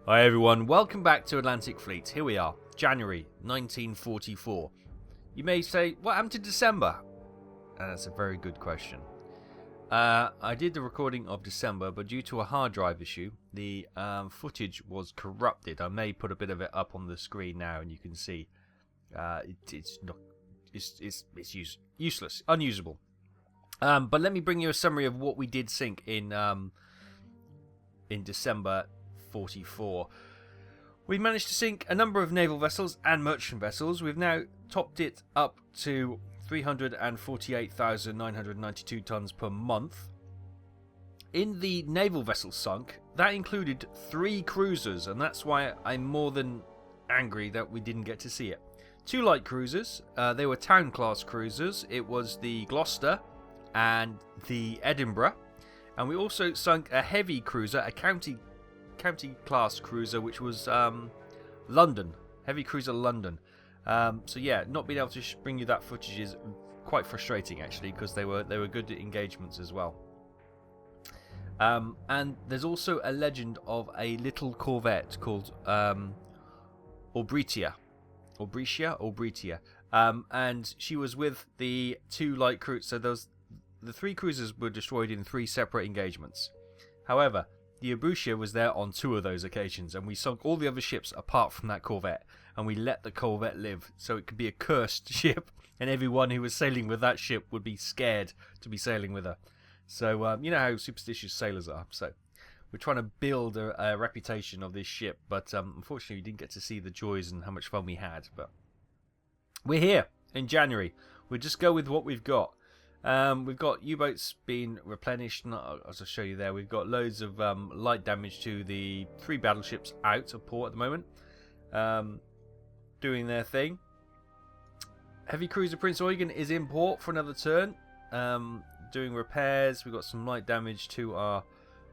Hi everyone, welcome back to Atlantic Fleet. Here we are, January 1944. You may say, what happened to December? That's a very good question. I did the recording of December, but due to a hard drive issue, the footage was corrupted. I may put a bit of it up on the screen now, and you can see it's useless, unusable. But let me bring you a summary of what we did sink in December 44. We managed to sink a number of naval vessels and merchant vessels. We've now topped it up to 348,992 tons per month. In the naval vessels sunk, that included 3 cruisers, and that's why I'm more than angry that we didn't get to see it. 2 light cruisers, they were town class cruisers. It was the Gloucester and the Edinburgh, and we also sunk a heavy cruiser, a county class cruiser, which was London, heavy cruiser London. So yeah, not being able to bring you that footage is quite frustrating actually, because they were good engagements as well. And there's also a legend of a little corvette called Aubritia, and she was with the 2 light cruisers. So the 3 cruisers were destroyed in 3 separate engagements. However, the Aubritia was there on 2 of those occasions, and we sunk all the other ships apart from that corvette, and we let the corvette live, so it could be a cursed ship, and everyone who was sailing with that ship would be scared to be sailing with her. So you know how superstitious sailors are. So we're trying to build a reputation of this ship, but unfortunately we didn't get to see the joys and how much fun we had. But we're here in January. We'll just go with what we've got. We've got U-boats being replenished, and I'll just show you there. We've got loads of light damage to the 3 battleships out of port at the moment, doing their thing. Heavy cruiser Prince Eugen is in port for another turn, doing repairs. We've got some light damage to our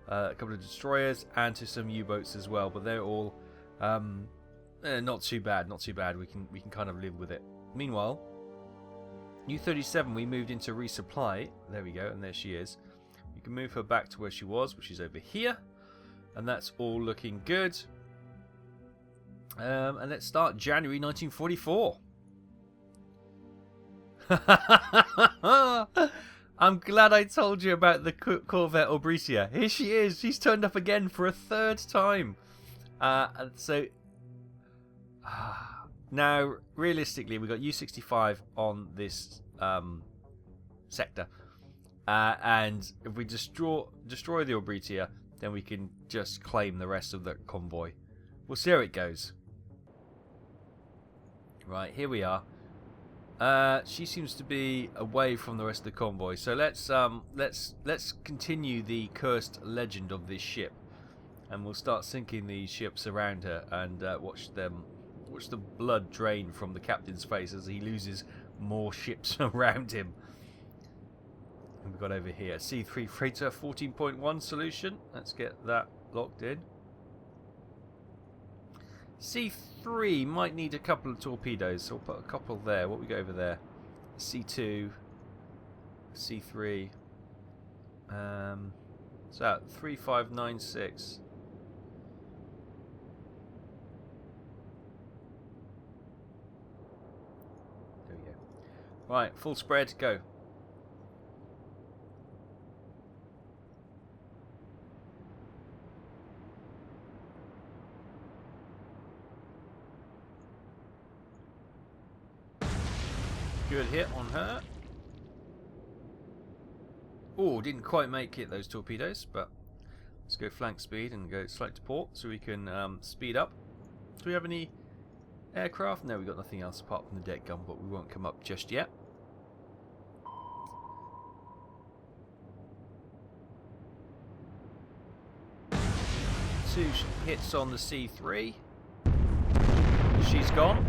a couple of destroyers and to some U-boats as well, but they're all not too bad. Not too bad. We can kind of live with it. Meanwhile, U-37 we moved into resupply. There we go, and there she is. You can move her back to where she was, which is over here, and that's all looking good. And let's start January 1944. I'm glad I told you about the corvette Aubritia. Here she is. She's turned up again for a 3rd time. And so now, realistically, we've got U-65 on this sector, and if we destroy the Aubritia, then we can just claim the rest of the convoy. We'll see how it goes. Right, here we are. She seems to be away from the rest of the convoy, so let's continue the cursed legend of this ship, and we'll start sinking these ships around her and watch the blood drain from the captain's face as he loses more ships around him. And we've got over here C3 freighter 14.1 solution. Let's get that locked in. C3 might need a couple of torpedoes, so we'll put a couple there. What we got over there? C2, C3. So 3596. There we go. Right, full spread, go. Good hit on her. Oh, didn't quite make it, those torpedoes, but let's go flank speed and go slight to port so we can speed up. Do we have any aircraft? No, we've got nothing else apart from the deck gun, but we won't come up just yet. Two hits on the C3. She's gone.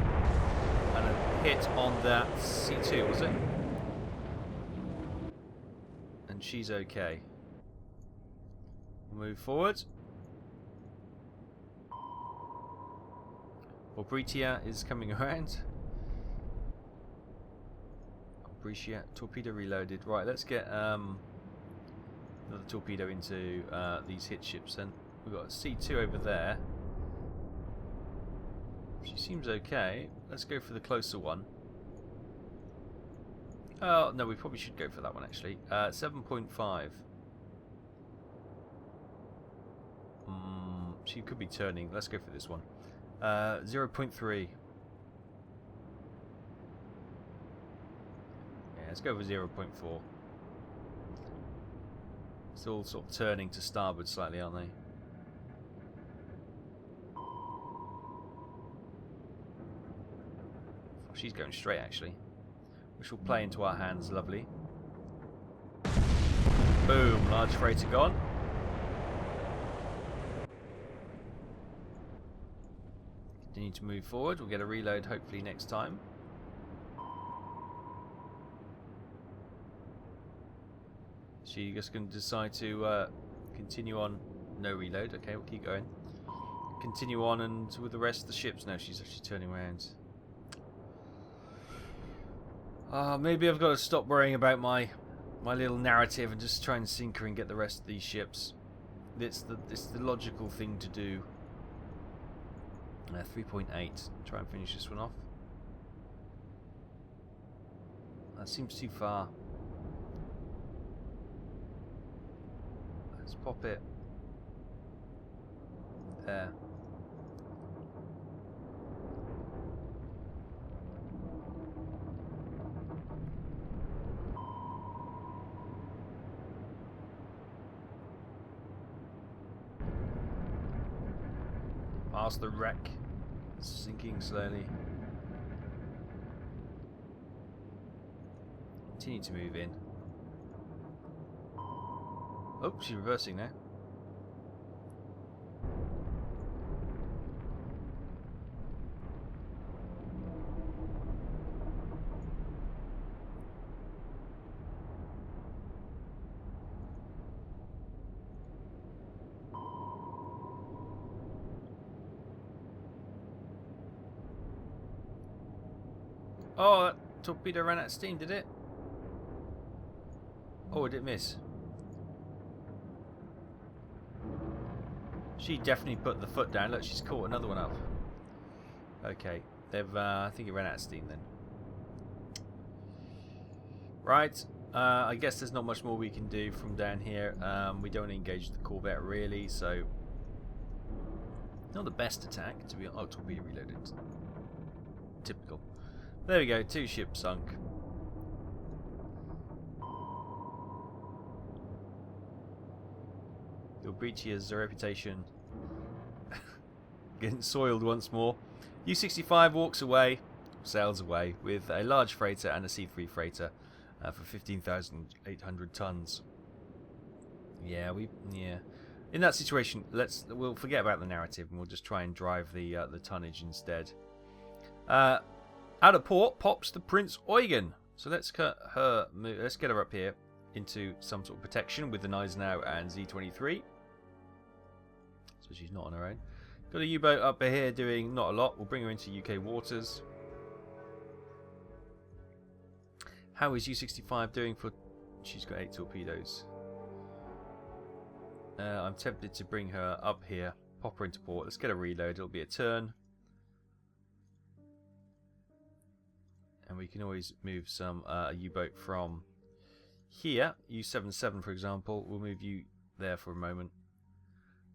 And a hit on that C2, was it? And she's okay. We'll move forward. Aubritia is coming around. Aubritia, torpedo reloaded. Right, let's get another torpedo into these hit ships. And we've got a C2 over there. She seems okay. Let's go for the closer one. Oh, no, we probably should go for that one, actually. 7.5. She could be turning. Let's go for this one. 0.3. Yeah, let's go for 0.4. It's all sort of turning to starboard slightly, aren't they? She's going straight, actually. Which will play into our hands, lovely. Boom, large freighter gone. Continue to move forward. We'll get a reload hopefully next time. She just going to decide to continue on. No reload. Okay, we'll keep going. Continue on and with the rest of the ships. No, she's actually turning around. Maybe I've got to stop worrying about my little narrative and just try and sink her and get the rest of these ships. It's the logical thing to do. 3.8. Try and finish this one off. That seems too far. Let's pop it there. Past the wreck, sinking slowly. Continue to move in. Oh, she's reversing now. Oh, that torpedo ran out of steam, did it? Oh, did it miss? She definitely put the foot down. Look, she's caught another one up. Okay, they've. I think it ran out of steam then. Right. I guess there's not much more we can do from down here. We don't engage the corvette really, so not the best attack to be. Oh, torpedo reloaded. Typical. There we go, 2 ships sunk. Your breach has a reputation. Getting soiled once more. U-65 walks away, sails away, with a large freighter and a C3 freighter for 15,800 tons. Yeah, in that situation, we'll forget about the narrative and we'll just try and drive the tonnage instead. Out of port pops the Prince Eugen. So let's get her up here into some sort of protection with the Gneisenau and Z-23. So she's not on her own. Got a U-boat up here doing not a lot. We'll bring her into UK waters. How is U-65 doing for... She's got 8 torpedoes. I'm tempted to bring her up here. Pop her into port. Let's get a reload. It'll be a turn. And we can always move some U-boat from here. U-77, for example. We'll move you there for a moment,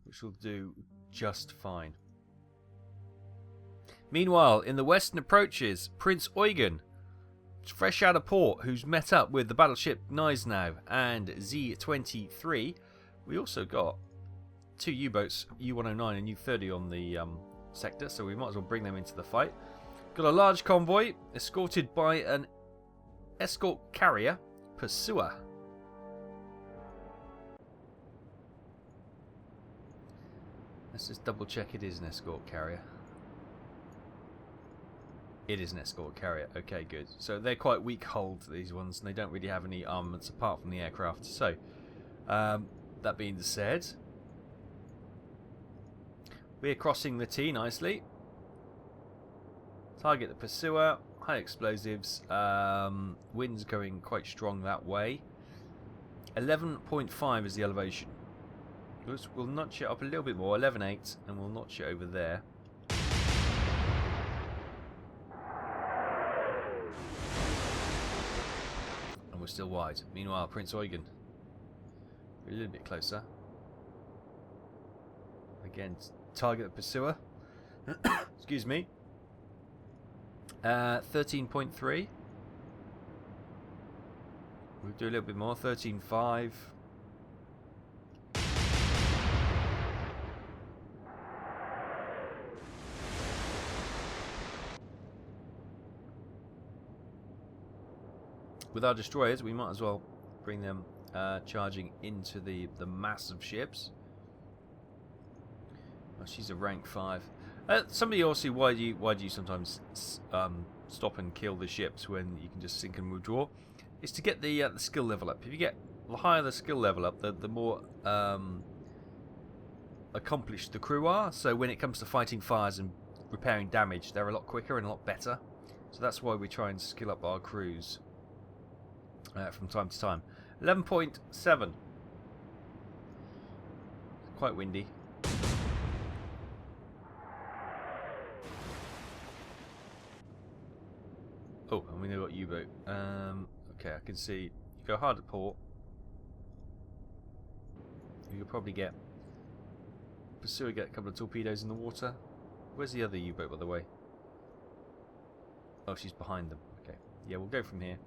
which will do just fine. Meanwhile, in the western approaches, Prince Eugen, fresh out of port, who's met up with the battleship Gneisenau and Z-23. We also got 2 U-boats, U-109 and U-30 on the sector, so we might as well bring them into the fight. Got a large convoy, escorted by an escort carrier, Pursuer. Let's just double check it is an escort carrier. It is an escort carrier. Okay, good. So they're quite weak hulled, these ones, and they don't really have any armaments apart from the aircraft. So, that being said, we're crossing the T nicely. Target the Pursuer, high explosives, winds going quite strong that way. 11.5 is the elevation. We'll notch it up a little bit more, 11.8, and we'll notch it over there. And we're still wide. Meanwhile, Prince Eugen. We're a little bit closer. Again, target the pursuer. Excuse me. 13.3. We'll do a little bit more. 13.5. With our destroyers, we might as well bring them charging into the massive ships. Oh, she's a rank 5. Somebody asked you why do you sometimes stop and kill the ships when you can just sink and withdraw? It's to get the skill level up. If you get the higher the skill level up, the more accomplished the crew are. So when it comes to fighting fires and repairing damage, they're a lot quicker and a lot better. So that's why we try and skill up our crews. From time to time. 11.7. Quite windy. Oh, and we know what U-boat. Okay, I can see. You go hard at port. You could probably get. Pursuer get a couple of torpedoes in the water. Where's the other U-boat, by the way? Oh, she's behind them. Okay. Yeah, we'll go from here.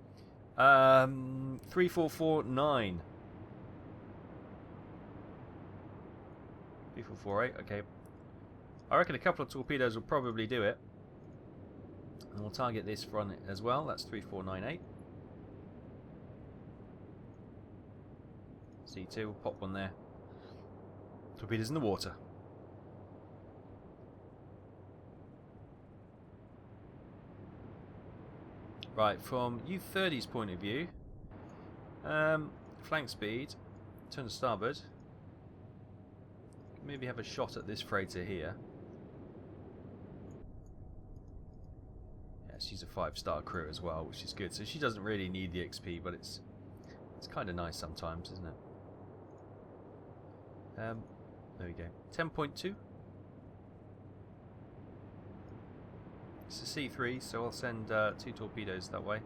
3449. 3448, okay. I reckon a couple of torpedoes will probably do it. And we'll target this front as well. That's 3498. C2, we'll pop one there. Torpedoes in the water. Right, from U-30's point of view, flank speed, turn to starboard. Maybe have a shot at this freighter here. Yeah, she's a 5-star crew as well, which is good. So she doesn't really need the XP, but it's kind of nice sometimes, isn't it? There we go. 10.2. It's a C3, so I'll send 2 torpedoes that way.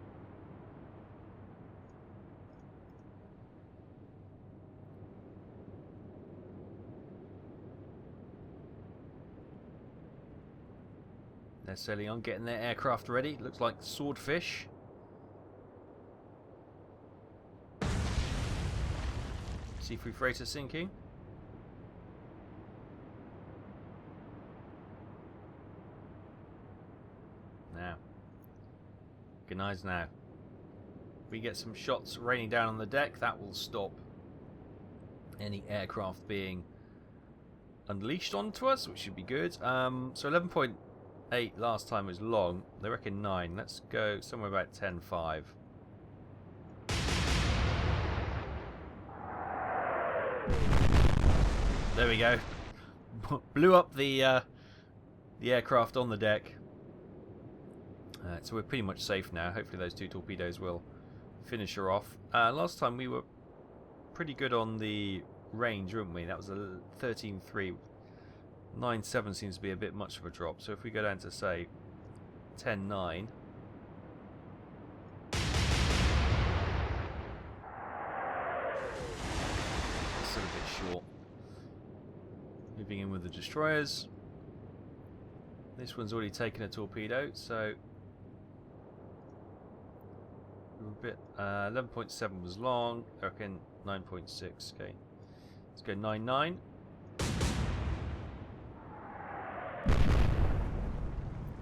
They're sailing on, getting their aircraft ready. Looks like swordfish. C3 freighter sinking. Now, good night now. We get some shots raining down on the deck. That will stop any aircraft being unleashed onto us, which should be good. So 11.8 last time was long. They reckon 9. Let's go somewhere about 10.5. There we go. Blew up the aircraft on the deck. So we're pretty much safe now. Hopefully those 2 torpedoes will finish her off. Last time we were pretty good on the range, weren't we? That was a 13.3. 9.7 seems to be a bit much of a drop. So if we go down to, say, 10.9. Still a bit short. Moving in with the destroyers. This one's already taken a torpedo, so we're a bit. 11.7 was long. I reckon 9.6. Okay, let's go 9.9.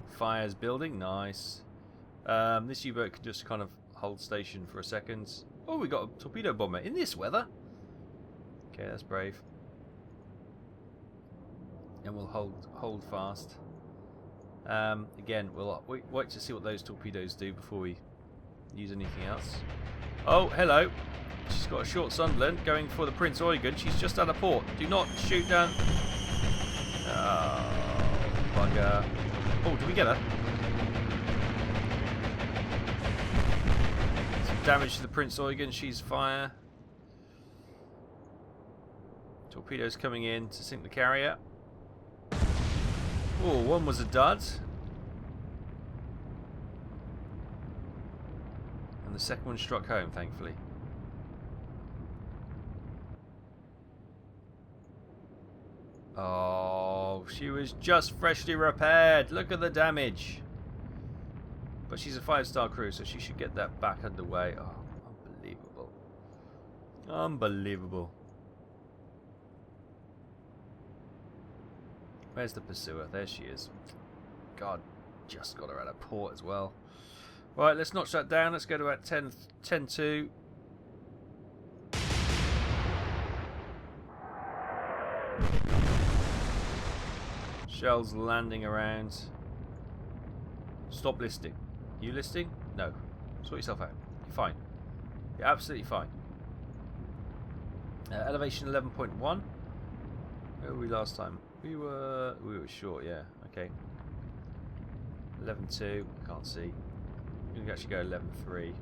Fire's building, nice. This U-boat can just kind of hold station for a second. Oh, we got a torpedo bomber in this weather. Okay, that's brave. And we'll hold fast. Again, we'll wait to see what those torpedoes do before we use anything else. Oh, hello. She's got a short Sunderland going for the Prince Eugen. She's just out of port. Do not shoot down. Oh, bugger. Oh, did we get her? Some damage to the Prince Eugen. She's fire. Torpedoes coming in to sink the carrier. Oh, one was a dud. And And the second one struck home, thankfully. Oh, she was just freshly repaired. Look at the damage. But she's a 5-star crew, so she should get that back underway. Oh, unbelievable. Unbelievable. Where's the pursuer? There she is. God, just got her out of port as well. Right, let's notch that down. Let's go to about 10-2. Shells landing around. Stop listing. You listing? No. Sort yourself out. You're fine. You're absolutely fine. Elevation 11.1. Where were we last time? We were short, yeah. Okay. 11.2. Can't see. We can actually go 11.3.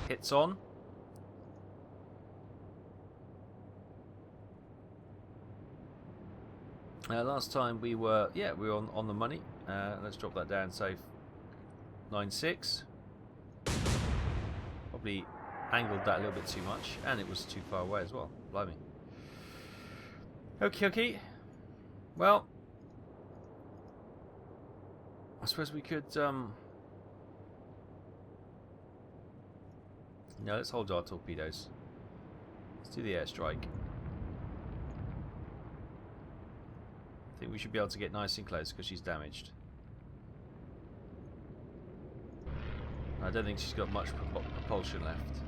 Hits on. Last time we were on the money. Let's drop that down. Say 9.6. Probably angled that a little bit too much, and it was too far away as well. Blimey. Okay. Well, I suppose we could. No, let's hold our torpedoes. Let's do the airstrike. I think we should be able to get nice and close because she's damaged. I don't think she's got much propulsion left.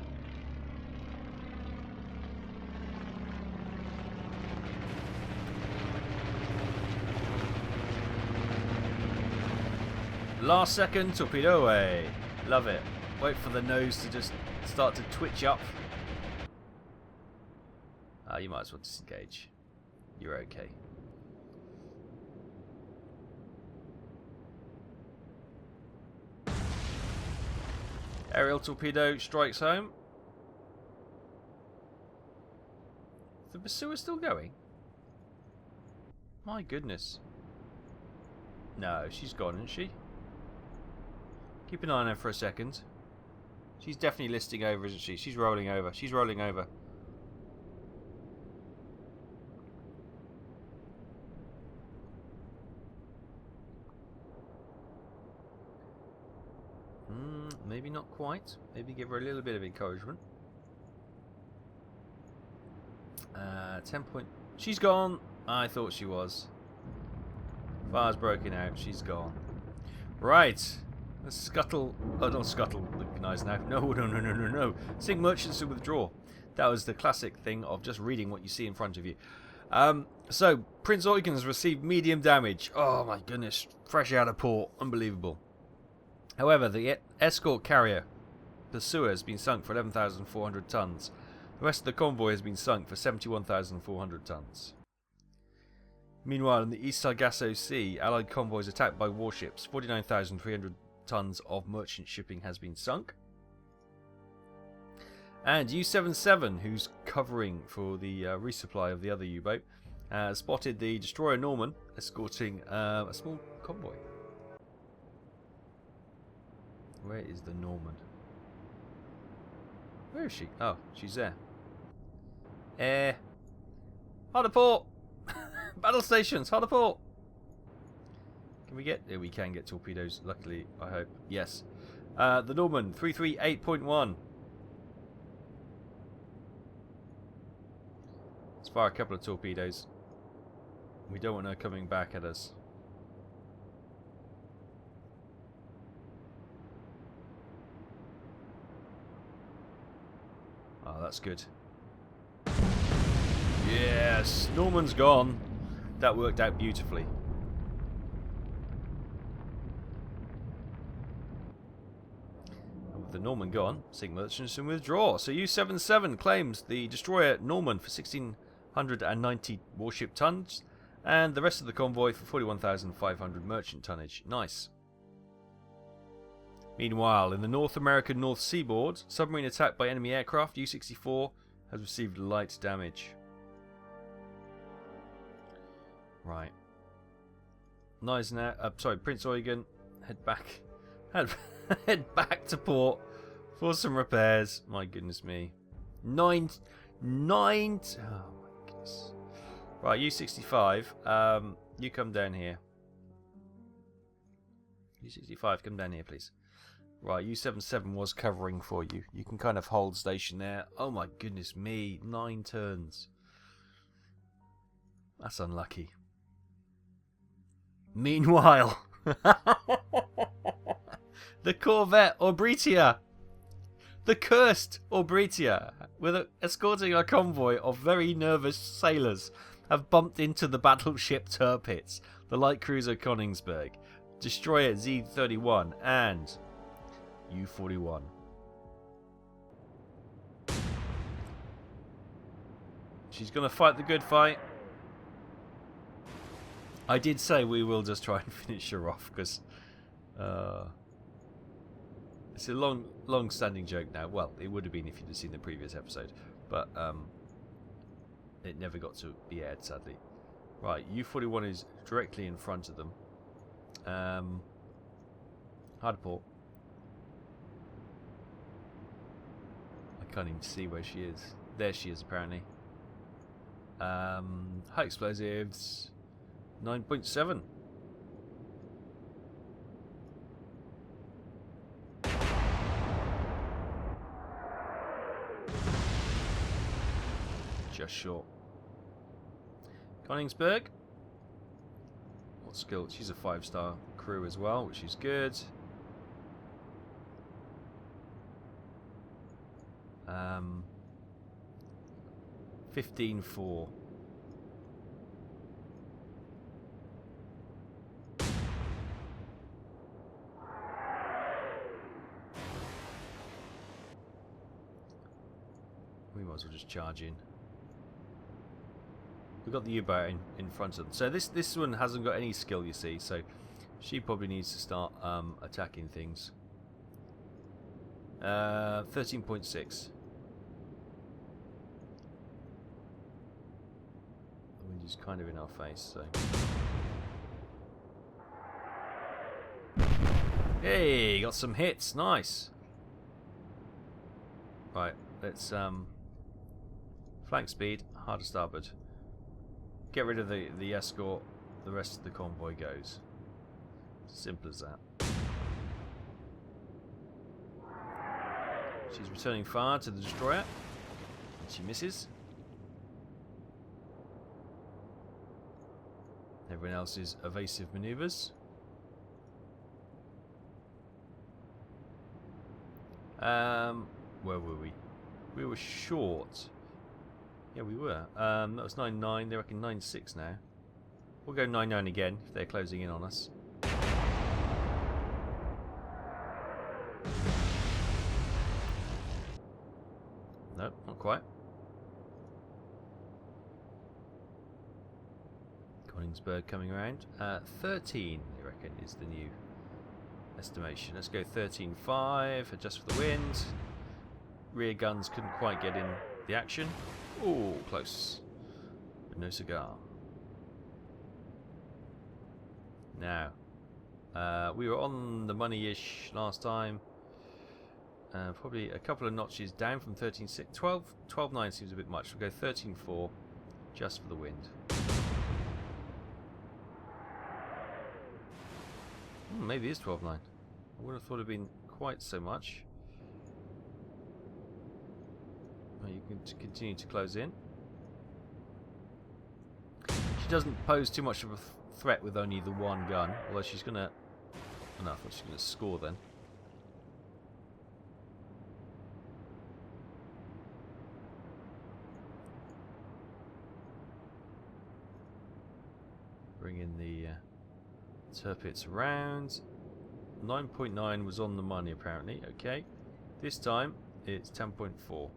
Last second, torpedo away. Love it. Wait for the nose to just start to twitch up. You might as well disengage. You're okay. Aerial torpedo strikes home. Is the pursuer still going? My goodness. No, she's gone, isn't she? Keep an eye on her for a second. She's definitely listing over, isn't she? She's rolling over. She's rolling over. Maybe not quite. Maybe give her a little bit of encouragement. 10 point. She's gone. I thought she was. Fire's broken out. She's gone. Right. Let's scuttle. Oh, don't scuttle the guys now. No. Sink merchants to withdraw. That was the classic thing of just reading what you see in front of you. So, Prince Eugen's received medium damage. Oh my goodness. Fresh out of port. Unbelievable. However, the escort carrier Pursuer has been sunk for 11,400 tons. The rest of the convoy has been sunk for 71,400 tons. Meanwhile, in the East Sargasso Sea, Allied convoys attacked by warships. 49,300 tons of merchant shipping has been sunk. And U-77, who's covering for the resupply of the other U-boat, spotted the destroyer Norman escorting a small convoy. Where is the Norman? Where is she? Oh, she's there. Hard port! Battle stations, hard port! Can we get... we can get torpedoes, luckily, I hope. Yes. The Norman, 338.1. Let's fire a couple of torpedoes. We don't want her coming back at us. Oh, that's good. Yes! Norman's gone. That worked out beautifully. And with the Norman gone, sink merchants and withdraw. So U-77 claims the destroyer Norman for 1,690 warship tons, and the rest of the convoy for 41,500 merchant tonnage. Nice. Meanwhile, in the North American North Seaboard, submarine attack by enemy aircraft, U-64 has received light damage. Right. Sorry, Prince Eugen, head back. Head back to port for some repairs. My goodness me. Nine. Oh my goodness. Right, U-65. You come down here. U-65, come down here, please. Right, U-77 was covering for you. You can kind of hold station there. Oh my goodness me. 9 turns. That's unlucky. Meanwhile, the corvette Orbritia, the cursed Orbritia, escorting a convoy of very nervous sailors, have bumped into the battleship Tirpitz, the light cruiser Königsberg, destroyer Z-31, and U-41. She's going to fight the good fight. I did say we will just try and finish her off because it's a long-standing joke now. Well, it would have been if you'd have seen the previous episode, but it never got to be aired, sadly. Right, U-41 is directly in front of them. Hard port. I can't even see where she is. There she is, apparently. High explosives. 9.7. Just short. Königsberg. What skill? She's a 5-star crew as well, which is good. 15-4. We might as well just charge in. We've got the U-boat in front of them. So this one hasn't got any skill, you see. So she probably needs to start attacking things. 13.6. The wind is kind of in our face, so. Hey, got some hits. Nice. Right, let's flank speed, harder starboard. Get rid of the escort, the rest of the convoy goes. Simple as that. She's returning fire to the destroyer. And she misses. Everyone else is evasive maneuvers. Where were we? We were short. Yeah, we were. That was 9.9. They reckon 9.6 now. We'll go 9.9 again if they're closing in on us. Nope, not quite. Königsberg coming around. 13, they reckon, is the new estimation. Let's go 13.5. Adjust for the wind. Rear guns couldn't quite get in the action. Oh, close. But no cigar. Now, we were on the money-ish last time. Probably a couple of notches down from 13.6. 12.9 seems a bit much. We'll go 13.4 just for the wind. Maybe it is 12.9. I wouldn't have thought it would have been quite so much. You can continue to close in. She doesn't pose too much of a threat with only the one gun, although she's going to... Oh, no, I thought she was going to score then. Bring in the Tirpitz around. 9.9 was on the money apparently. Okay. This time it's 10.4.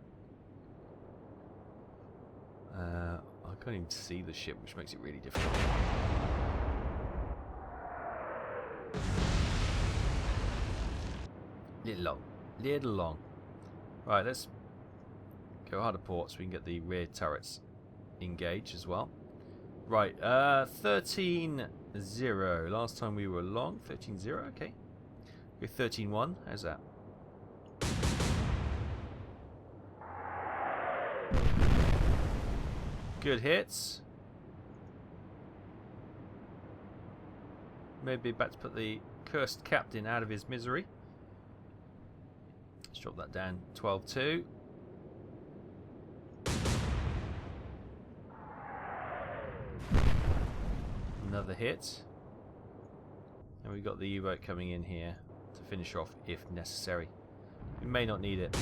I can't even see the ship, which makes it really difficult. Little long. Right, let's go harder port so we can get the rear turrets engaged as well. Right, 13 0. Last time we were long. 13-0, okay. We're 13-1. How's that? Good hits. Maybe about to put the cursed captain out of his misery. Let's drop that down. 12-2. Another hit. And we've got the U-boat coming in here to finish off if necessary. We may not need it.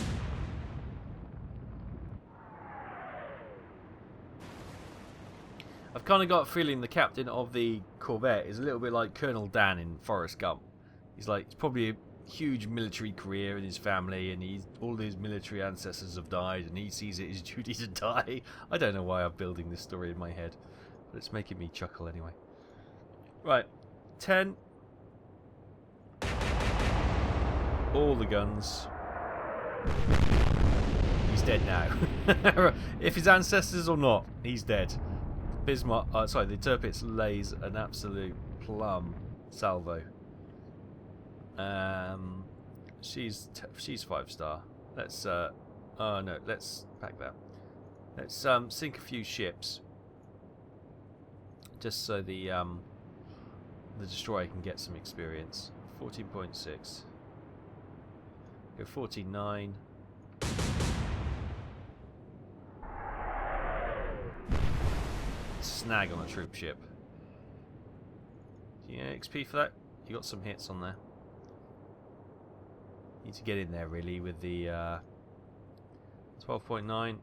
I've kind of got a feeling the captain of the corvette is a little bit like Colonel Dan in Forrest Gump. He's probably a huge military career in his family, and all his military ancestors have died, and he sees it his duty to die. I don't know why I'm building this story in my head, but it's making me chuckle anyway. Right, 10. All the guns. He's dead now. If his ancestors or not, he's dead. Bismarck, the Tirpitz lays an absolute plum salvo. She's 5-star. Let's oh no, let's pack that. Let's sink a few ships, just so the destroyer can get some experience. 14.6. Go 14.9. Snag on a troop ship. Yeah, XP for that. You got some hits on there. Need to get in there really with the 12.9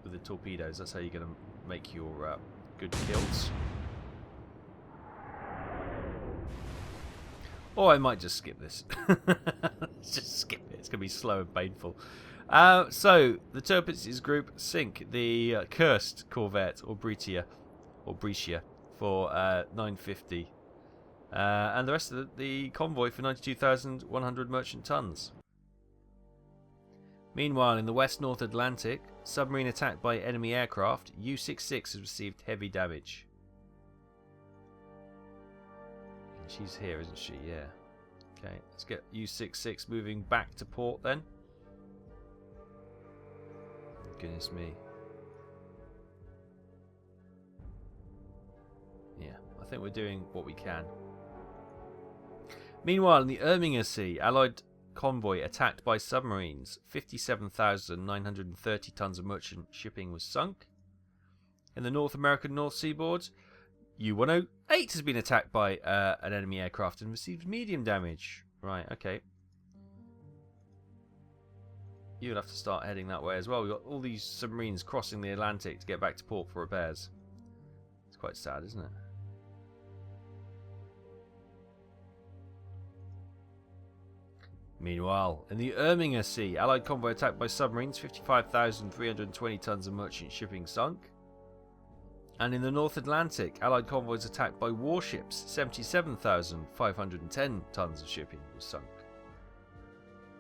with the torpedoes. That's how you're going to make your good kills. Or I might just skip this. Let's just skip it. It's going to be slow and painful. So, the Tirpitz's group sink the cursed corvette, or Brescia, for 950. And the rest of the convoy for 92,100 merchant tons. Meanwhile, in the West North Atlantic, submarine attacked by enemy aircraft, U-66 has received heavy damage. She's here, isn't she? Yeah. Okay, let's get U-66 moving back to port then. Goodness me. Yeah, I think we're doing what we can. Meanwhile, in the Erminger Sea, Allied convoy attacked by submarines. 57,930 tons of merchant shipping was sunk. In the North American North Seaboard, U-108 has been attacked by an enemy aircraft and received medium damage. Right, okay. You'll have to start heading that way as well. We've got all these submarines crossing the Atlantic to get back to port for repairs. It's quite sad, isn't it? Meanwhile, in the Erminger Sea, Allied convoy attacked by submarines, 55,320 tons of merchant shipping sunk. And in the North Atlantic, Allied convoys attacked by warships, 77,510 tons of shipping was sunk.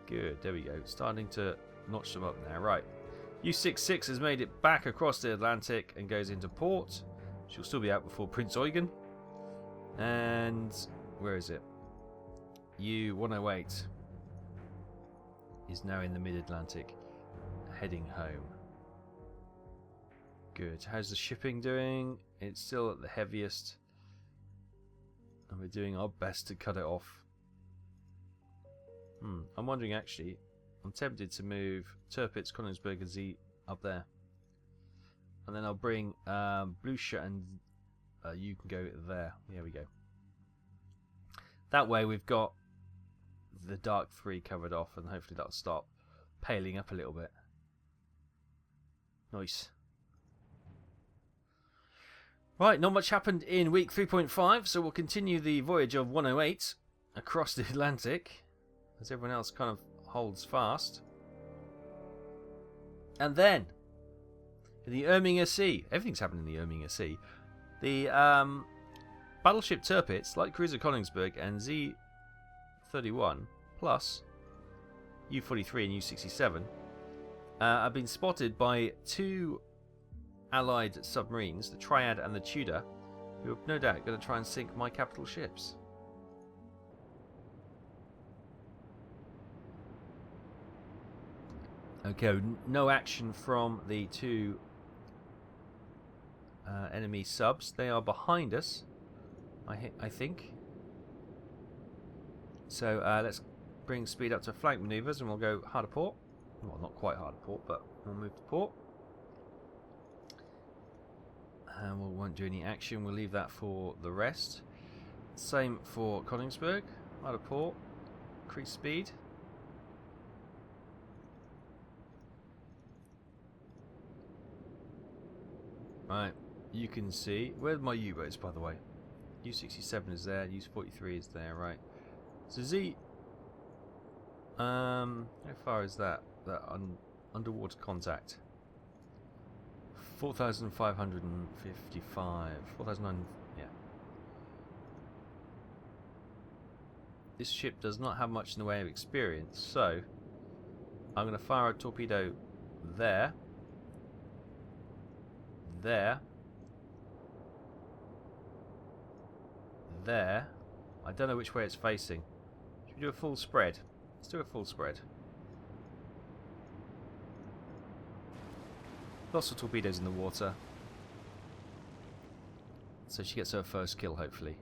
Good, there we go. Starting to notch them up now. Right. U-66 has made it back across the Atlantic and goes into port. She'll still be out before Prince Eugen. And where is it? U-108 is now in the mid-Atlantic, heading home. Good. How's the shipping doing? It's still at the heaviest, and we're doing our best to cut it off. I'm wondering actually, I'm tempted to move Tirpitz, Königsberg and Z up there. And then I'll bring Blucher and you can go there. There we go. That way we've got the Dark 3 covered off, and hopefully that'll start paling up a little bit. Nice. Right, not much happened in week 3.5, so we'll continue the voyage of 108 across the Atlantic, as everyone else kind of holds fast. And then, in the Erminger Sea, everything's happened in the Erminger Sea, the battleship Tirpitz, light cruiser Königsberg and Z-31, plus U-43 and U-67, have been spotted by two Allied submarines, the Triad and the Tudor, You're no doubt going to try and sink my capital ships. Okay, no action from the two enemy subs. They are behind us, I think. So let's bring speed up to flank maneuvers and we'll go hard to port. Well, not quite hard to port, but we'll move to port. And we won't do any action, we'll leave that for the rest. Same for Königsberg, hard to port, increase speed. Right, you can see, where's my U-boats by the way? U-67 is there, U-43 is there, right. So Z, how far is that? That underwater contact? 4,555. 4,009. Yeah. This ship does not have much in the way of experience, so I'm going to fire a torpedo there. There. There. I don't know which way it's facing. Should we do a full spread? Let's do a full spread. Lots of torpedoes in the water. So she gets her first kill, hopefully.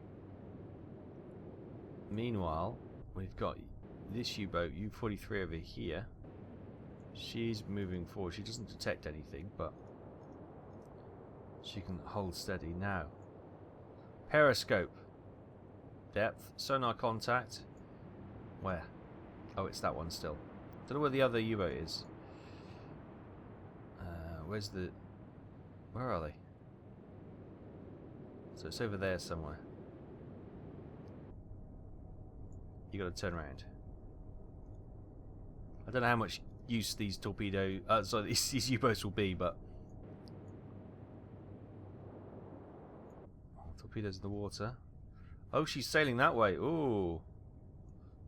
Meanwhile, we've got this U-boat, U-43 over here. She's moving forward. She doesn't detect anything, but she can hold steady now. Periscope. Depth. Sonar contact. Where? Oh, it's that one still. Don't know where the other U-boat is. Where's the... Where are they? So it's over there somewhere. You got to turn around. I don't know how much use these torpedo... sorry, these U-boats will be, but... Torpedoes in the water. Oh, she's sailing that way. Ooh.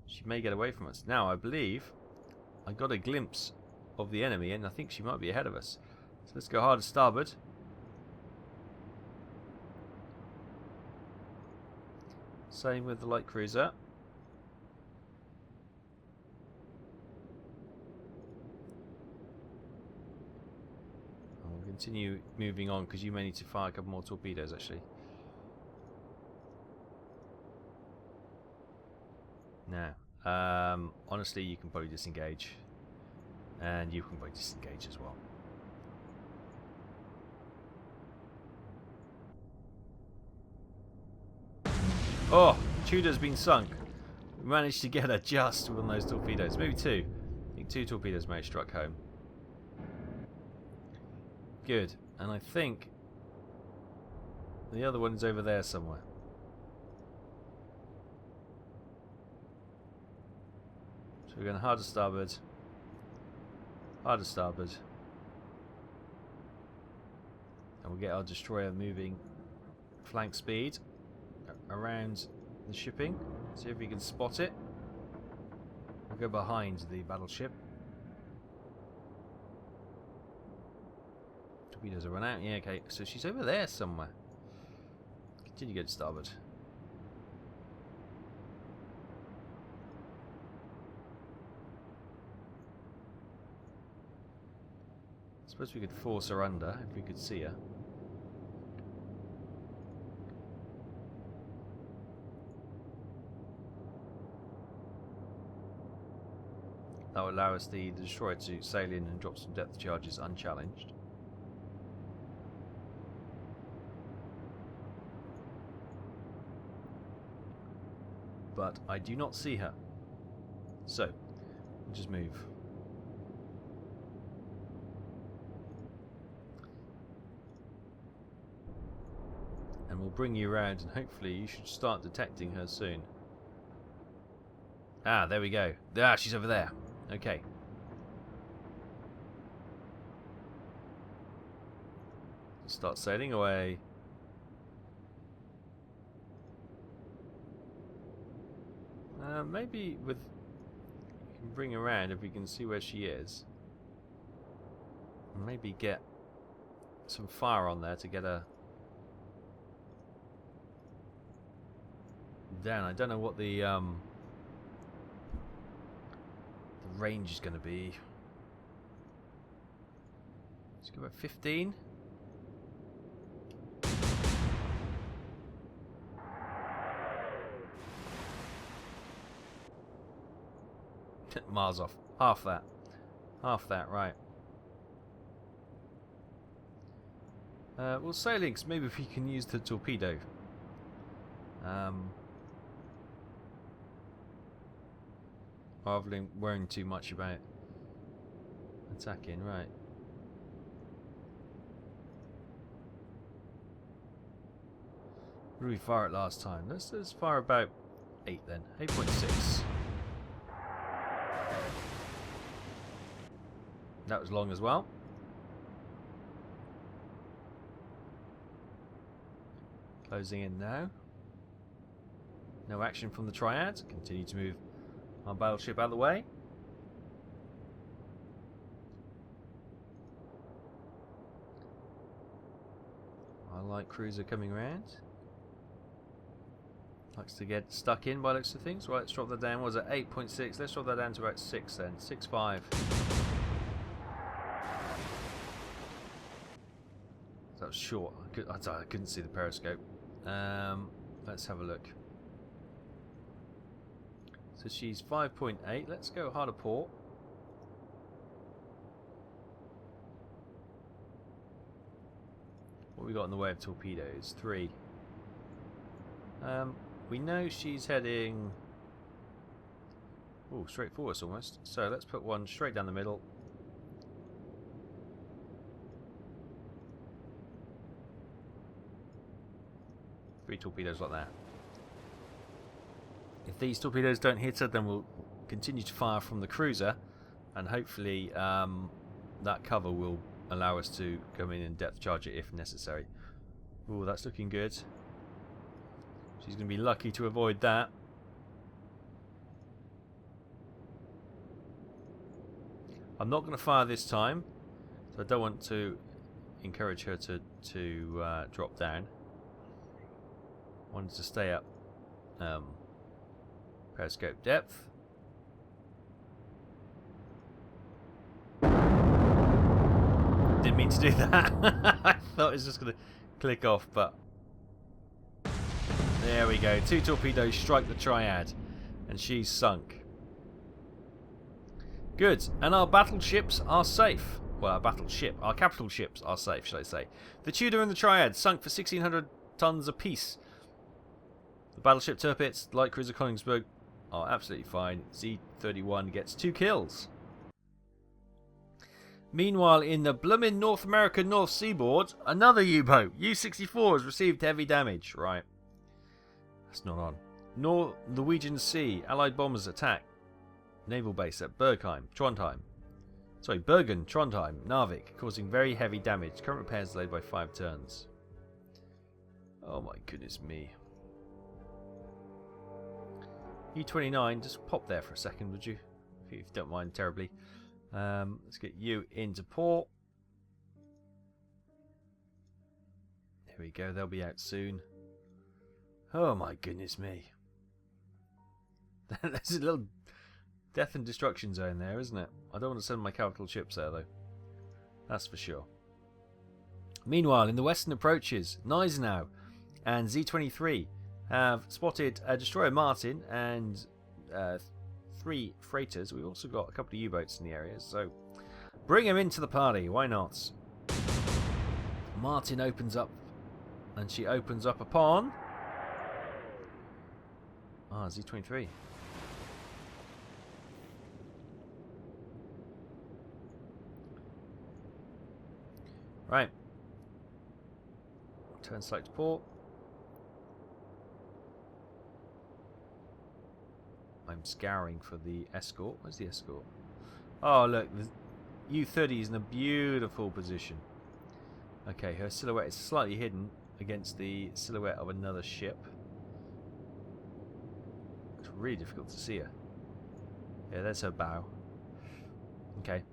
She may get away from us. Now, I believe I got a glimpse of the enemy, and I think she might be ahead of us. So let's go hard to starboard. Same with the light cruiser. And we'll continue moving on because you may need to fire a couple more torpedoes actually. Now, honestly, you can probably disengage. And you can probably disengage as well. Oh, Tudor's been sunk. We managed to get her just with one of those torpedoes. Maybe two. I think two torpedoes may have struck home. Good. And I think the other one's over there somewhere. So we're going hard to starboard. Hard to starboard. And we'll get our destroyer moving flank speed around the shipping. See if we can spot it. We'll go behind the battleship. Torpedoes are run out. Yeah, okay. So she's over there somewhere. Continue to go to starboard. I suppose we could force her under if we could see her. That will allow us the destroyer to sail in and drop some depth charges unchallenged. But I do not see her. So, we'll just move. And we'll bring you around and hopefully you should start detecting her soon. Ah, there we go. Ah, she's over there. Okay. Start sailing away. Maybe with... You can bring her around if we can see where she is. And maybe get some fire on there to get her down. I don't know what the range is going to be. Let's go about 15. Miles off. Half that. Half that, right. Well, sailing, 'cause maybe if we can use the torpedo. Rather than worrying too much about attacking, right. What did we fire it last time? Let's fire about 8 then. 8.6. That was long as well. Closing in now. No action from the triad. Continue to move our battleship out of the way. Our light cruiser coming around. Likes to get stuck in by looks of things. Right, let's drop that down. What was it? 8.6. Let's drop that down to about 6 then. 6.5. That was short. I couldn't see the periscope. Let's have a look. So she's 5.8. Let's go harder port. What we got in the way of torpedoes? 3. We know she's heading straight for us almost. So let's put one straight down the middle. Three torpedoes like that. If these torpedoes don't hit her, then we'll continue to fire from the cruiser, and hopefully that cover will allow us to come in and depth charge it if necessary. Ooh, that's looking good. She's going to be lucky to avoid that. I'm not going to fire this time, so I don't want to encourage her to drop down. I wanted to stay up periscope depth. Didn't mean to do that. I thought it was just going to click off, but there we go. 2 torpedoes strike the triad, and she's sunk. Good, and our battleships are safe. Well, our capital ships are safe, shall I say. The Tudor and the Triad sunk for 1,600 tons apiece. The battleship Tirpitz, light cruiser Königsberg are absolutely fine. Z-31 gets 2 kills. Meanwhile, in the bloomin' North American North Seaboard, another U-boat, U-64, has received heavy damage. Right. That's not on. Norwegian Sea, Allied bombers attack naval base at Bergen, Trondheim, Narvik, causing very heavy damage. Current repairs delayed by 5 turns. Oh my goodness me. U-29, just pop there for a second, would you? If you don't mind terribly. Let's get you into port. There we go, they'll be out soon. Oh my goodness me. There's a little death and destruction zone there, isn't it? I don't want to send my capital ships there, though. That's for sure. Meanwhile, in the western approaches, Gneisenau and Z-23 have spotted a destroyer Martin and 3 freighters. We've also got a couple of U-boats in the area, so bring them into the party. Why not? Martin opens up, and she opens up upon Z-23. Right. Turn select port. I'm scouring for the escort. Where's the escort? Oh, look. The U-30 is in a beautiful position. Okay, her silhouette is slightly hidden against the silhouette of another ship. It's really difficult to see her. Yeah, there's her bow. Okay.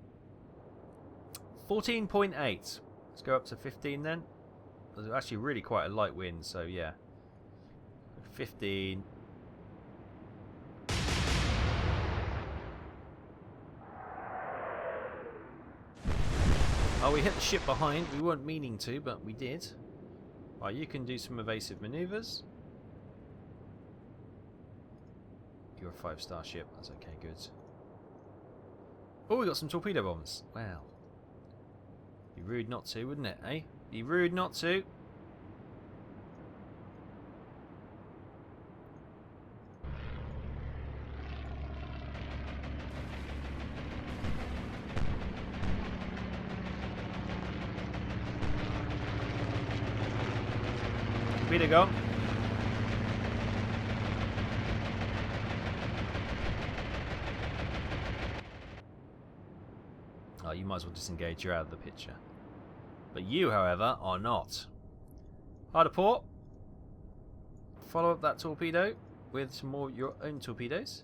14.8. Let's go up to 15 then. There's actually really quite a light wind, so yeah. 15. Oh, we hit the ship behind. We weren't meaning to, but we did. Right, you can do some evasive maneuvers. You're a 5-star ship. That's okay, good. Oh, we got some torpedo bombs. Wow. Be rude not to, wouldn't it, eh? Be rude not to. Torpedo go. Oh, you might as well disengage. You're out of the picture. But you, however, are not. Hard to port. Follow up that torpedo with some more of your own torpedoes.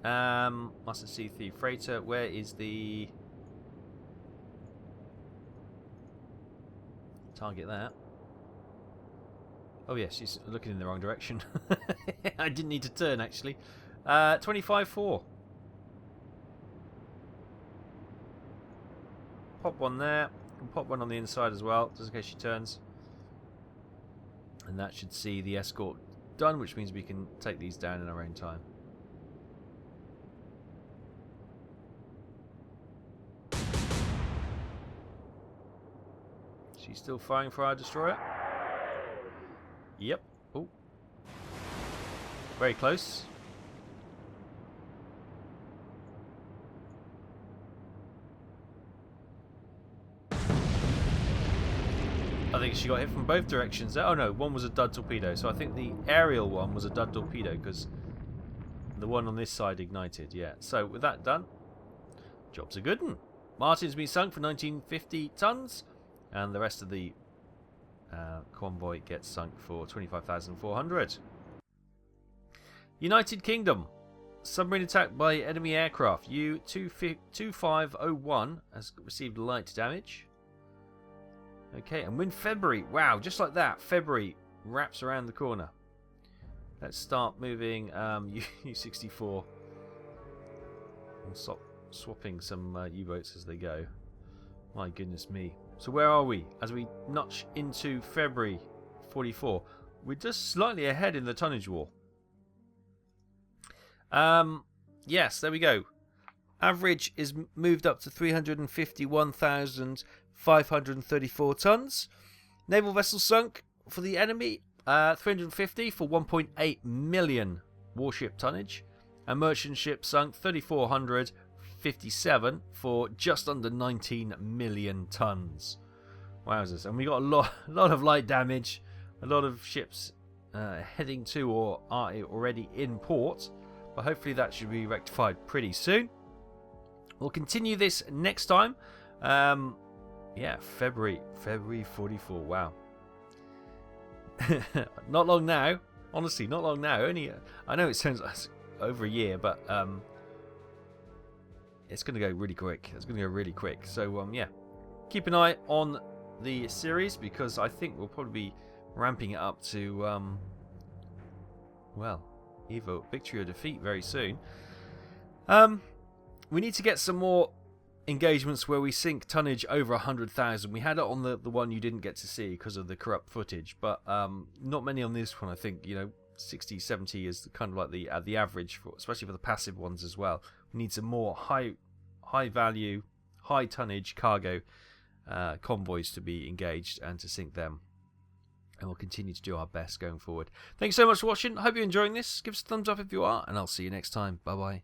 Mustn't see the freighter. Where is the target there? Oh yes, she's looking in the wrong direction. I didn't need to turn actually. 25-4. Pop one there. And pop one on the inside as well, just in case she turns. And that should see the escort done, which means we can take these down in our own time. She's still firing for our destroyer. Yep. Oh. Very close. I think she got hit from both directions. Oh no, one was a dud torpedo. So I think the aerial one was a dud torpedo because the one on this side ignited. Yeah. So with that done, job's a good one. Martin's been sunk for 1950 tons, and the rest of the convoy gets sunk for 25,400. United Kingdom. Submarine attack by enemy aircraft. U-2501 has received light damage. Okay, and when February, wow, just like that, February wraps around the corner. Let's start moving U-64. And stop swapping some U-boats as they go. My goodness me. So where are we? As we notch into February 44, we're just slightly ahead in the tonnage war. Yes, there we go. Average is moved up to 351,534 tons. Naval vessels sunk for the enemy, 350 for 1.8 million warship tonnage. And merchant ships sunk 3,457 for just under 19 million tons. Wowzers. And we got a lot of light damage. A lot of ships heading to or are already in port. But hopefully that should be rectified pretty soon. We'll continue this next time. Yeah, February 44. Wow. Not long now. Honestly, not long now. Only I know it sounds like over a year, but it's going to go really quick. It's going to go really quick. So yeah, keep an eye on the series because I think we'll probably be ramping it up to well, either victory or defeat very soon. We need to get some more engagements where we sink tonnage over 100,000. We had it on the one you didn't get to see because of the corrupt footage, but not many on this one. I think 60, 70 is kind of like the average, especially for the passive ones as well. We need some more high value, high tonnage cargo convoys to be engaged and to sink them. And we'll continue to do our best going forward. Thanks so much for watching. I hope you're enjoying this. Give us a thumbs up if you are, and I'll see you next time. Bye bye.